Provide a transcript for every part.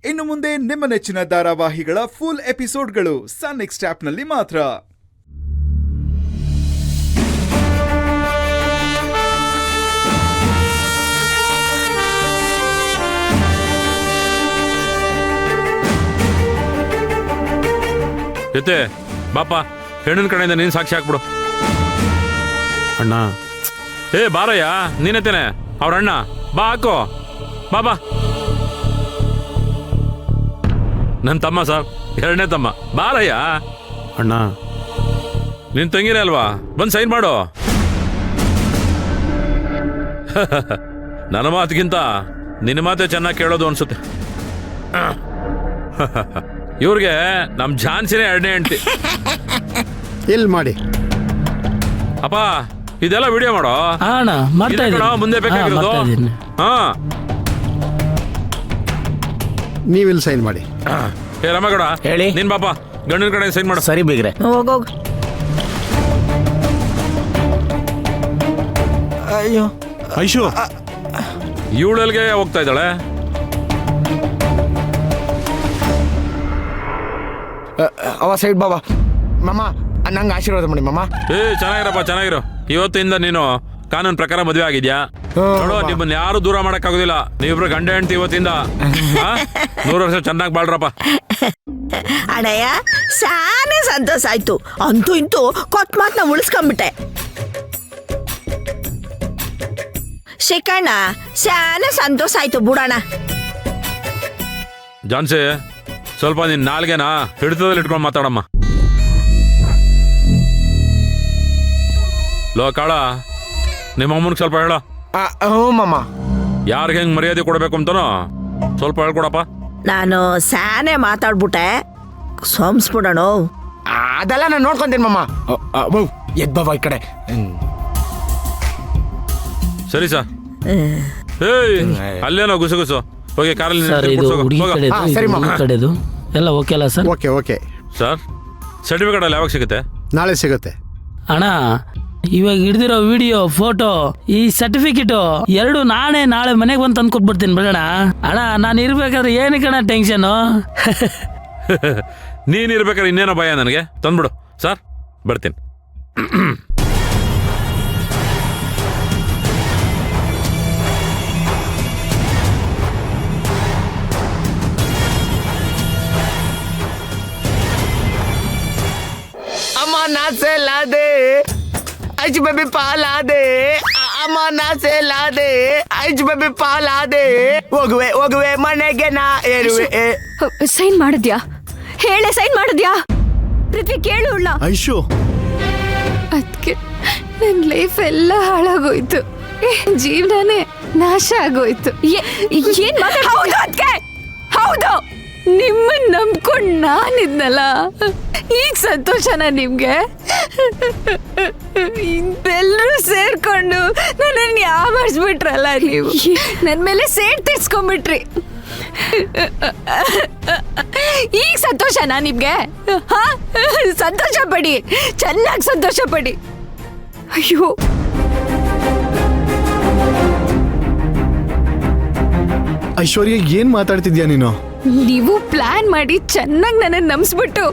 ಇನ್ನು ಮುಂದೆ ನಿಮ್ಮ ನೆಚ್ಚಿನ ಧಾರಾವಾಹಿಗಳ ಫುಲ್ ಎಪಿಸೋಡ್ಗಳು ಸನ್ ನೆಕ್ಸ್ಟ್ ಆಪ್ನಲ್ಲಿ ಮಾತ್ರ. ಜೊತೆ ಬಾಪ, ಹೆಣ್ಣಿನ ಕಡೆಯಿಂದ ನೀನು ಸಾಕ್ಷಿ ಹಾಕ್ಬಿಡು. ಅಣ್ಣ ಏ ಬಾರಯ್ಯ, ನೀನೇತೇನೆ ಅವ್ರ ಅಣ್ಣ. ಬಾ ಹಾಕೋ, ಬಾ. ನನ್ನ ತಮ್ಮ ಸರ್, ಎರಡನೇ ತಮ್ಮ. ಬಾರಯ್ಯ. ಅಣ್ಣ ನಿನ್ ತಂಗಿನೇ ಅಲ್ವಾ, ಬಂದು ಸೈನ್ ಮಾಡು. ನನ್ನ ಮಾತಿಗಿಂತ ನಿನ್ನ ಮಾತೇ ಚೆನ್ನಾಗಿ ಕೇಳೋದು ಅನ್ಸುತ್ತೆ. ಇವ್ರಿಗೆ ನಮ್ ಝಾನ್ಸಿನೇ ಎರಡನೇ ಹೆಂಡ್ತಿ. ಎಲ್ಲಿ ಮಾಡಿ ಅಪ್ಪ, ಇದೆಲ್ಲ ವಿಡಿಯೋ ಮಾಡೋ. ಅಣ್ಣ ಮಾಡ್ತಾ ಇದ್ದೀನಿ. ಮುಂದೆ ಬೇಕಾಗಿರೋದು. ಹಾ, ನೀವಿಲ್ಲಿ ಸೈನ್ ಮಾಡಿ. ಏ ರಮೇಗೌಡ, ಹೇಳಿ. ನಿನ್ ಬಾಪ ಗಂಡನ ಕಡೆ ಸೈನ್ ಮಾಡು. ಸರಿ ಬೀಗ್ರೆ. ಹೋಗೋಗ್. ಅಯ್ಯೋ, ಐಶು ಇವಳಲ್ಗೆ ಹೋಗ್ತಾ ಇದ್ದಾಳೆ. ಅವ ಸೈಡ್ ಬಾಬಾ. ಮಾಮ ನಂಗೆ ಆಶೀರ್ವಾದ ಮಾಡಿ ಮಾಮ. ಏ ಚೆನ್ನಾಗಿರಪ್ಪ, ಚೆನ್ನಾಗಿರೋ. ಇವತ್ತಿಂದ ನೀನು ಕಾನೂನು ಪ್ರಕಾರ ಮದುವೆ ಆಗಿದ್ಯಾ. ನೋಡು, ನಿಮ್ಮನ್ನ ಯಾರು ದೂರ ಮಾಡಕ್ ಆಗೋದಿಲ್ಲ. ನೀವಿಬ್ರು ಗಂಡ ಹೆಂಡ್ತಿ ಇವತ್ತಿಂದ 100 ವರ್ಷ ಚೆನ್ನಾಗಿ ಬಾಳ್ರಪ್ಪ. ಅಣ್ಣಯ್ಯ, ಸಾನೇ ಸಂತೋಷ ಆಯ್ತು. ಅಂತೂ ಇಂತೂ ಕೊಟ್ಟ ಮಾತನ್ನ ಉಳಿಸ್ಕೊಂಡ್ಬಿಟ್ಟೆ. ಶಿಕಣ್ಣ, ಸಾನೇ ಸಂತೋಷ ಆಯ್ತು ಬಿಡೋಣ. ಜಾನ್ಸಿ, ಸ್ವಲ್ಪ ನಿನ್ ನಾಲ್ಗೆನ ಹಿಡಿತದಲ್ಲಿ ಇಟ್ಕೊಂಡು ಮಾತಾಡಮ್ಮ. ಲೋ ಕಾಳ, ನಿಮ್ಮ ಅಮ್ಮನಿಗೆ ಸ್ವಲ್ಪ ಹೇಳ. ಹ್ಞೂ ಮಾಮ. ಯಾರಿಗೆ ಹೆಂಗ್ ಮರ್ಯಾದೆ ಕೊಡ್ಬೇಕು ಅಂತನೋ ಸ್ವಲ್ಪ ಹೇಳ್ಕೊಡಪ್ಪ. ನಾನು ಸಾನೇ ಮಾತಾಡ್ಬಿಟ್ಟೆ, ಸೋಮ್ಸ್ಬಿಡೋಣ. ಅದೆಲ್ಲ ನಾನು ನೋಡ್ಕೊಂತೀನಿ ಮಾಮ. ಎದ್ ಬಾಬಾ ಈ ಕಡೆ. ಸರಿ ಸರ್. ಏಯ್, ಅಲ್ಲೇನೋ ಗುಸು ಹೋಗಿ ಕಾರಲ್ಲಿ ಸರ್, ಇದು ಹುಡುಗಿ ಕಡೆದು, ಸರಿ ಮಾಮ. ಹುಡುಗಿ ಕಡೆದು ಎಲ್ಲ ಓಕೆ ಅಲ್ಲ ಸರ್? ಓಕೆ ಸರ್, ಸರ್ಟಿಫಿಕೇಟ್ ಅಲ್ಲಿ ಯಾವಾಗ ಸಿಗುತ್ತೆ? ನಾಳೆ ಸಿಗುತ್ತೆ. ಅಣ್ಣ, ಇವಾಗ ಹಿಡ್ದಿರೋ ವಿಡಿಯೋ, ಫೋಟೋ, ಈ ಸರ್ಟಿಫಿಕೇಟು ಎರಡು ನಾಳೆ ಮನೆಗೆ ಬಂದು ತಂದು ಕೊಟ್ಬಿಡ್ತೀನಿ ಬಿಡೋಣ. ಅಣ್ಣ, ನಾನು ಇರ್ಬೇಕಾದ್ರೆ ಏನಕ್ಕಣ ಟೆನ್ಷನು? ನೀನ್ ಇರ್ಬೇಕಾದ್ರೆ ಇನ್ನೇನೋ ಭಯ ನನಗೆ. ತಂದ್ಬಿಡು ಸರ್, ಬರ್ತೀನಿ. अम्मा ना से ला दे, आज बेबी पाला दे. अम्मा ना से ला दे, आज बेबी पाला दे. ಹೋಗುವೆ ಮನೆಗೆ ನಾ ಏರುವೆ. ಸೈನ್ ಮಾಡಿದ್ಯಾ? ಹೇಳೆ, ಸೈನ್ ಮಾಡಿದ್ಯಾ? ಪೃಥ್ವಿ ಕೇಳು. ಐಶು, ಅದಕ್ಕೆ ನನ್ನ ಲೈಫ್ ಎಲ್ಲ ಹಾಳಾಗೋಯ್ತು. ಜೀವನನೇ ನಾಶ ಆಗೋಯ್ತು. ಏನ್ ಮಾತಾಡ್ತಿದ್ಯಾ? ಹೌದು, ನಿಮ್ಮನ್ನ ನಂಬ್ಕೊಂಡು ನಾನಿದ್ನಲ್ಲ, ಈಗ ಸಂತೋಷನ ನಿಮ್ಗೆ? ಎಲ್ಲರೂ ಸೇರ್ಕೊಂಡು ನನ್ನನ್ನು ಯಾಮಾರಿಸ್ಬಿಟ್ರಲ್ಲ ನೀವು. ನನ್ನ ಮೇಲೆ ಸೇಡ್ ತೀರ್ಸ್ಕೊಂಡ್ಬಿಟ್ರಿ. ಈಗ ಸಂತೋಷನಾ ನಿಮ್ಗೆ? ಸಂತೋಷ ಪಡಿ, ಚೆನ್ನಾಗಿ ಸಂತೋಷ ಪಡಿ. ಅಯ್ಯೋ, ಐಶ್ವರ್ಯ ಏನ್ ಮಾತಾಡ್ತಿದ್ಯಾ ನೀನು? ನೀವು ಪ್ಲಾನ್ ಮಾಡಿ ಚೆನ್ನಾಗಿ ನನ್ನನ್ನು ನಂಬಿಸ್ಬಿಟ್ಟು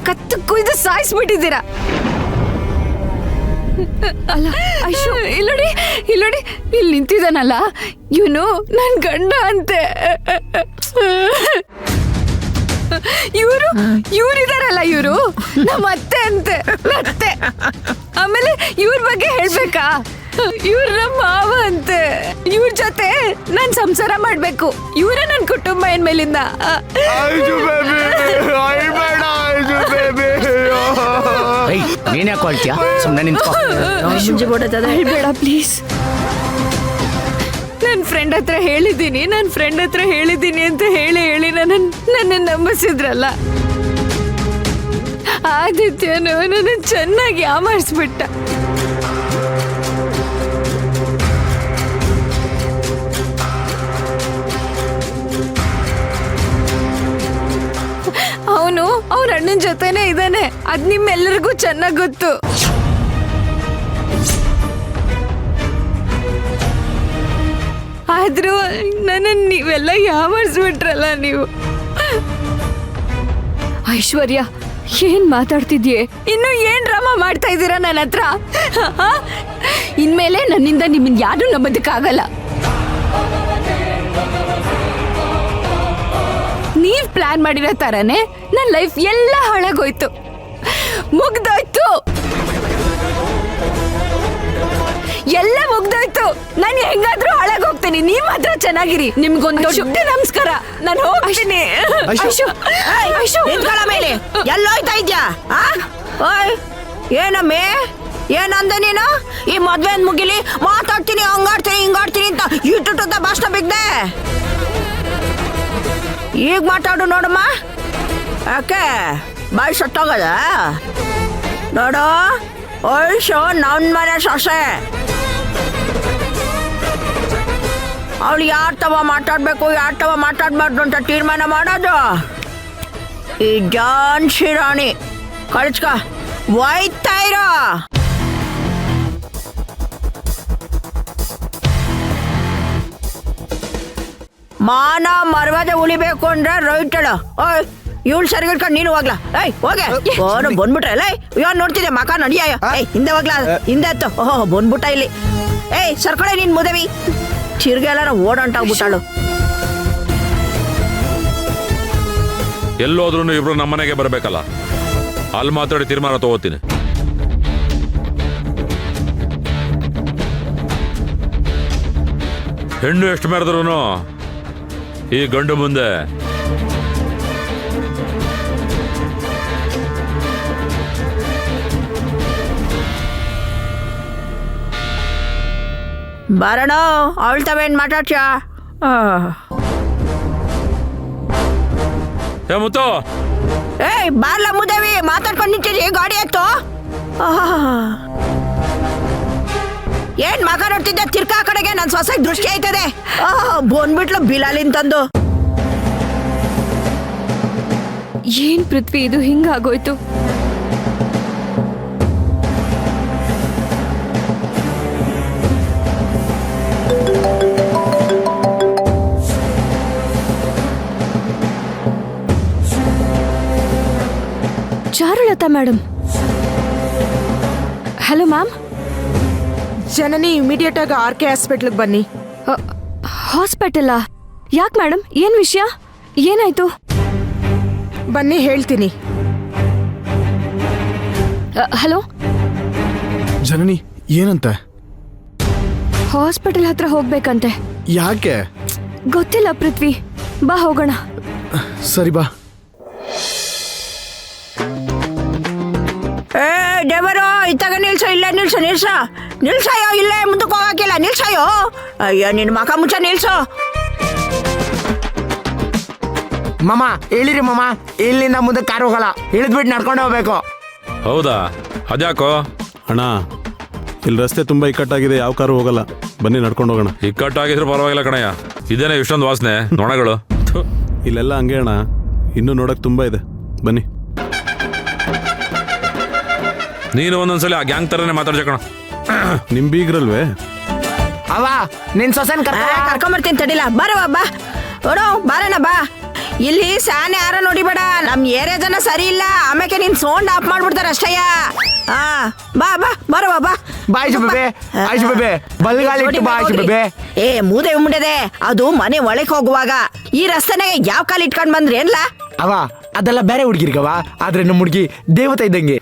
ಕತ್ತು ಕುಯ್ದು ಸಾಯಿಸ್ಬಿಟ್ಟಿದ್ದೀರಾ. ಅಲ್ಲ ಐಶು, ಇಲ್ಲೋಡಿ ಇಲ್ಲಿ ನಿಂತಿದ್ದಾನಲ್ಲ, ಇವನು ನನ್ ಗಂಡ ಅಂತೆ. ಇವ್ರಿದಾರಲ್ಲ, ಇವರು ನಮ್ಮ ಅತ್ತೆ ಅಂತೆ. ಅತ್ತೆ. ಆಮೇಲೆ ಇವ್ರ ಬಗ್ಗೆ ಹೇಳ್ಬೇಕಾ? ಇವ್ರ ನಮ್ಮ ಮಾವ ಅಂತೆ. ಇವ್ರ ಜೊತೆ ನಾನ್ ಸಂಸಾರ ಮಾಡ್ಬೇಕು. ಇವರ ನನ್ ಕುಟುಂಬ ಏನ್ಮೇಲಿಂದ. ನೀನ್ ಯಾಕೆ ಹೇಳ್ತೀಯ? ಸುಮ್ಮನೆ ನಿಂತ್ಕೋ. ಹೇಳ್ಬೇಡ ಪ್ಲೀಸ್. ನನ್ನ ಫ್ರೆಂಡ್ ಹತ್ರ ಹೇಳಿದ್ದೀನಿ ಅಂತ ಹೇಳಿ ನನ್ನ ನಂಬಿಸಿದ್ರಲ್ಲ. ಆದಿತ್ಯನು ನನ್ನ ಚೆನ್ನಾಗಿ ಯಾಮಾರಿಸ್ಬಿಟ್ಟ. ಅವನು ಅವ್ರ ಅಣ್ಣನ ಜೊತೆನೇ ಇದ್ದಾನೆ. ಅದ್ ನಿಮ್ಮೆಲ್ಲರಿಗೂ ಚೆನ್ನಾಗಿ ಗೊತ್ತು. ಆದ್ರೂ ನನ್ನನ್ನು ನೀವೆಲ್ಲ ಯಾಮಾರಿಸ್ಬಿಟ್ರಲ್ಲ ನೀವು. ಐಶ್ವರ್ಯ ಏನ್ ಮಾತಾಡ್ತಿದ್ಯೆ? ಇನ್ನು ಏನ್ ಡ್ರಾಮಾ ಮಾಡ್ತಾ ಇದ್ದೀರಾ ನನ್ನ ಹತ್ರ? ಇನ್ಮೇಲೆ ನನ್ನಿಂದ ನಿಮ್ಮನ್ ಯಾರು ನಂಬೋದಕ್ಕಾಗಲ್ಲ. ನೀವ್ ಪ್ಲಾನ್ ಮಾಡಿರೋ ತರನೇ ನನ್ನ ಲೈಫ್ ಎಲ್ಲ ಹಾಳಾಗೋಯ್ತು, ಮುಗ್ದೋಯ್ತು, ಎಲ್ಲ ಮುಗ್ದೋಯ್ತು. ನಾನು ಹೆಂಗಾದ್ರೂ ಹಾಳಾಗೋಗ್ತೀನಿ, ನೀವ್ ಮಾತ್ರ ಚೆನ್ನಾಗಿರಿ. ನಿಮ್ಗೊಂದು ದೊಡ್ಡ ನಮಸ್ಕಾರ, ನಾನು ಹೋಗ್ತೀನಿ. ನಿಂತ್ಕೊಳ್ಳ ಮೇಲೆ ಎಲ್ಲೋಯ್ತಾ ಇದ್ಯಾ? ಓಯ್ ಏನಮ್ಮೆ ಏನಂದೆ ನೀನು? ಈ ಮದ್ವೆ ಮುಗಿಲಿ ಮಾತಾಡ್ತೀನಿ, ಹಂಗಾಡ್ತೀನಿ ಹಿಂಗಾಡ್ತೀನಿ ಅಂತ ಇಟ್ಟುತ್ತ ಭಾಷಣ ಬಿಗ್ದೆ. ಈಗ ಮಾತಾಡು ನೋಡಮ್ಮ. ಯಾಕೆ ಬಾಯ್ ಸತ್ತೋಗದ? ನೋಡು ಓಯ್ಸು ನನ್ನ ಮನೆ ಸೊಸೆ, ಅವಳು ಯಾರ ತವ ಮಾತಾಡ್ಬೇಕು ಯಾರ ತವ ಮಾತಾಡ್ಬಾರ್ದು ಅಂತ ತೀರ್ಮಾನ ಮಾಡೋದು ಈ ಜಾನ್ಸಿ ರಾಣಿ. ಕಳಿಸ್ಕ ಒಯ್ತಾ ಇರೋ. ಮಾನ ಮರ್ವಾದೆ ಉಳಿಬೇಕು ಅಂದ್ರೆ ರೈಟ್ ಹೇಳ. ಓಯ್ ಇವಳು ಸರಿ ಇಟ್ಕೊಂಡು ನೀನು ಹೋಗ್ಲಾ? ಏಯ್ ಹೋಗೆ ಓನು ಬಂದ್ಬಿಟ್ರೆ ಅಲ್ಲ ಇವನ್ ನೋಡ್ತಿದ್ದೆ ಮಕ ನಡಿಯ. ಏಯ್ ಹಿಂದೆ ಹೋಗ್ಲಾ? ಹಿಂದೆ ಹತ್ತು. ಓಹೋ ಬಂದ್ಬಿಟ್ಟ ಇಲ್ಲಿ. ಏಯ್ ಸರ್ಕೊಳೆ ನೀನ್ ಮುದವಿ ಚಿರ್ಗೆ ಎಲ್ಲಾರ ಓಡಂಟಾಗ್ಬಿಟ್ಟಾಳು. ಎಲ್ಲೋದ್ರೂ ಇಬ್ರು ನಮ್ಮನೆಗೆ ಬರ್ಬೇಕಲ್ಲ, ಅಲ್ಲಿ ಮಾತಾಡಿ ತೀರ್ಮಾನ ತಗೋತೀನಿ. ಹೆಣ್ಣು ಎಷ್ಟು ಮೆರೆದ್ರು ಈ ಗಂಡು ಮುಂದೆ ಬರೋಣ ಅವಳು ತವೇನ್ ಮಾತಾಡ್ಸ. ಮುತ್ತು ಏಯ್ ಬಾರ್ಲ ಮುದೇವಿ ಮಾತಾಡ್ಕೊಂಡು ನಿಂತಿದ್ರಿ ಗಾಡಿ ಎತ್ತು. ಏನ್ ಮಗ ನೋಡ್ತಿದ್ದೆ ತಿರ್ಕಾ ಕಡೆಗೆ ನನ್ ಸೊಸೆಗೆ ದೃಷ್ಟಿ ಆಯ್ತದೆ. ಬಂದ್ಬಿಟ್ಲು ಬಿಲಾಲಿನ್ ತಂದು. ಏನ್ ಪೃಥ್ವಿ ಇದು ಹಿಂಗಾಗೋಯ್ತು? Charulata madam. Hello ma'am. Janani immediate ಆಗಿ RK ಹಾಸ್ಪಿಟ್ಲಿಗೆ ಬನ್ನಿ. ಹಾಸ್ಪಿಟಲಾ? ಯಾಕೆ ಮೇಡಮ್, ಏನ್ ವಿಷಯ, ಏನಾಯ್ತು? ಬನ್ನಿ ಹೇಳ್ತೀನಿ. ಹಲೋ ಜನನಿ ಏನಂತೆ? ಹಾಸ್ಪಿಟಲ್ ಹತ್ರ ಹೋಗ್ಬೇಕಂತೆ. ಯಾಕೆ? ಗೊತ್ತಿಲ್ಲ ಪೃಥ್ವಿ, ಬಾ ಹೋಗೋಣ. ಸರಿ ಬಾ. ಏ ಡ್ರೈವರು ಇತ್ತಾಗ ನಿಲ್ಸೋ, ಇಲ್ಲ ನಿಲ್ಸೋ ನಿಲ್ಸೋ ನಿಲ್ಸಯ್ಯೋ, ಇಲ್ಲೇ ಮುಂದಕ್ಕೆ ಹೋಗಕ್ಕಿಲ್ಲ ನಿಲ್ಸಯ್ಯೋ. ಅಯ್ಯೋ ನಿನ್ನ ಮಕ ಮುಚ್ಚ ನಿಲ್ಸೋ. ಮಾಮ ಹೇಳಿರಿ ಮಾಮ, ಇಲ್ಲಿಂದ ಮುಂದೆ ಕಾರ್ ಹೋಗಲ್ಲ, ಇಳಿದ್ಬಿಟ್ಟು ನಡ್ಕೊಂಡು ಹೋಗ್ಬೇಕು. ಹೌದಾ? ಅದ್ಯಾಕೋ? ಅಣ್ಣ ಇಲ್ಲಿ ರಸ್ತೆ ತುಂಬಾ ಇಕ್ಕಟ್ಟಾಗಿದೆ, ಯಾವ ಕಾರು ಹೋಗಲ್ಲ, ಬನ್ನಿ ನಡ್ಕೊಂಡು ಹೋಗೋಣ. ಇಕ್ಕಟ್ಟಾಗಿದ್ರು ಪರವಾಗಿಲ್ಲ ಕಣಯ್ಯ, ಇದೇನೆ ಇಷ್ಟೊಂದು ವಾಸನೆ ನೊಣಗಳು. ಇಲ್ಲೆಲ್ಲ ಹಂಗೆ ಅಣ್ಣ, ಇನ್ನೂ ನೋಡಕ್ ತುಂಬಾ ಇದೆ, ಬನ್ನಿ. ನೀನು ಒಂದೊಂದ್ಸಲ ಆ ಗ್ಯಾಂಗ್ ತರನೇ ಮಾತಾಡ್ಸಕಣ. ನಿಮ್ ಬೀಗ್ರಲ್ವೇ? ಅವ ನಿನ್ ಸೊಸೆನ್ ಕರ್ಕೊಂಬರ್ತೀನಿ ತಡಿಲ್ಲ. ಬರವ ಬಾ ನೋಡು, ಬಾರಣ ಬಾ. ಇಲ್ಲಿ ಸಾನೆ ಯಾರ ನೋಡಿಬೇಡ, ನಮ್ ಏರಿಯಾ ಜನ ಸರಿ ಇಲ್ಲ, ಆಮೇಲೆ ನಿನ್ ಸೌಂಡ್ ಆಫ್ ಮಾಡ್ಬಿಡ್ತಾರ ಅಷ್ಟಯ್ಯ. ಬಾ ಬಾ ಬರವ ಬಾ. ಬಾಯ್ಸು ಬೇಬೆ, ಆಯ್ಸು ಬೇಬೆ, ಬಲ್ಗಾಲಿ ಇಟ್ಟು ಬಾ ಆಯ್ಸು ಬೇಬೆ. ಏ ಮೂದೆ ಮುಂಡೆದೆ, ಅದು ಮನೆ ಒಳಕ್ ಹೋಗುವಾಗ ಈ ರಸ್ತೆನಾಗ ಯಾವ ಕಾಲ್ ಇಟ್ಕೊಂಡ್ ಬಂದ್ರಿ ಏನ್ಲ? ಅವ ಅದೆಲ್ಲ ಬೇರೆ ಹುಡುಗಿರ್ಗವ, ಆದ್ರೆ ನಮ್ಮ ಹುಡುಗಿ ದೇವತೆ ಇದ್ದಂಗೆ.